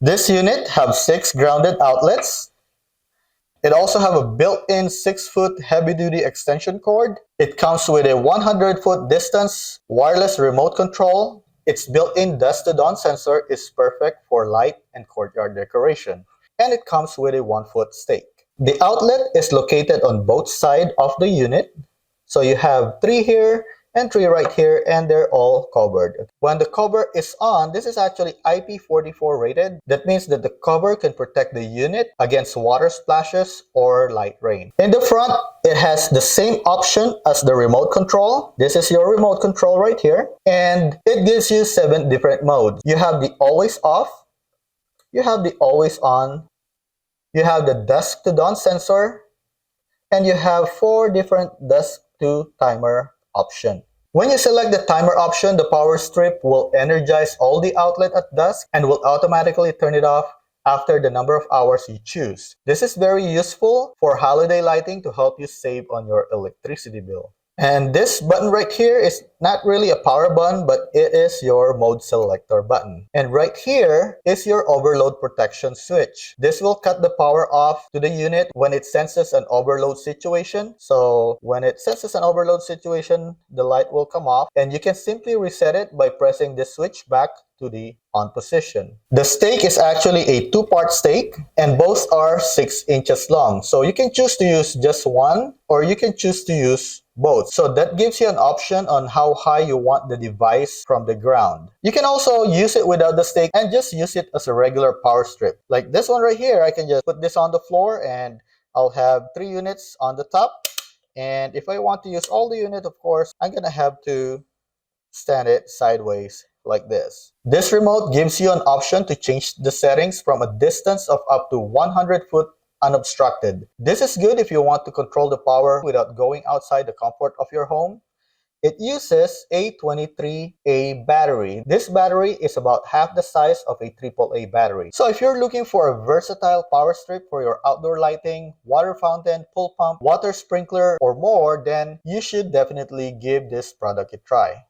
This unit has 6 grounded outlets. It also has a built-in 6-foot heavy-duty extension cord. It comes with a 100-foot distance wireless remote control. Its built-in dusk-to-dawn sensor is perfect for light and courtyard decoration. And it comes with a 1-foot stake. The outlet is located on both sides of the unit. So you have 3 here and 3 right here, and they're all covered. When the cover is on, this is actually IP44 rated. That means that the cover can protect the unit against water splashes or light rain. In the front, it has the same option as the remote control. This is your remote control right here, and it gives you 7 different modes. You have the always off, you have the always on, you have the dusk to dawn sensor, and you have 4 different dusk to timer option. When you select the timer option, the power strip will energize all the outlet at dusk and will automatically turn it off after the number of hours you choose. This is very useful for holiday lighting to help you save on your electricity bill. And this button right here is not really a power button, but it is your mode selector button. And right here is your overload protection switch. This will cut the power off to the unit when it senses an overload situation. So when it senses an overload situation, the light will come off, and you can simply reset it by pressing the switch back to the on position. The stake is actually a 2-part stake, and both are 6 inches long. So you can choose to use just one, or you can choose to use both. So that gives you an option on how high you want the device from the ground. You can also use it without the stake and just use it as a regular power strip. Like this one right here, I can just put this on the floor and I'll have 3 units on the top. And if I want to use all the unit, of course, I'm gonna have to stand it sideways like this. This remote gives you an option to change the settings from a distance of up to 100 foot unobstructed. This is good if you want to control the power without going outside the comfort of your home. It uses a 23A battery. This battery is about half the size of a AAA battery. So if you're looking for a versatile power strip for your outdoor lighting, water fountain, pool pump, water sprinkler, or more, then you should definitely give this product a try.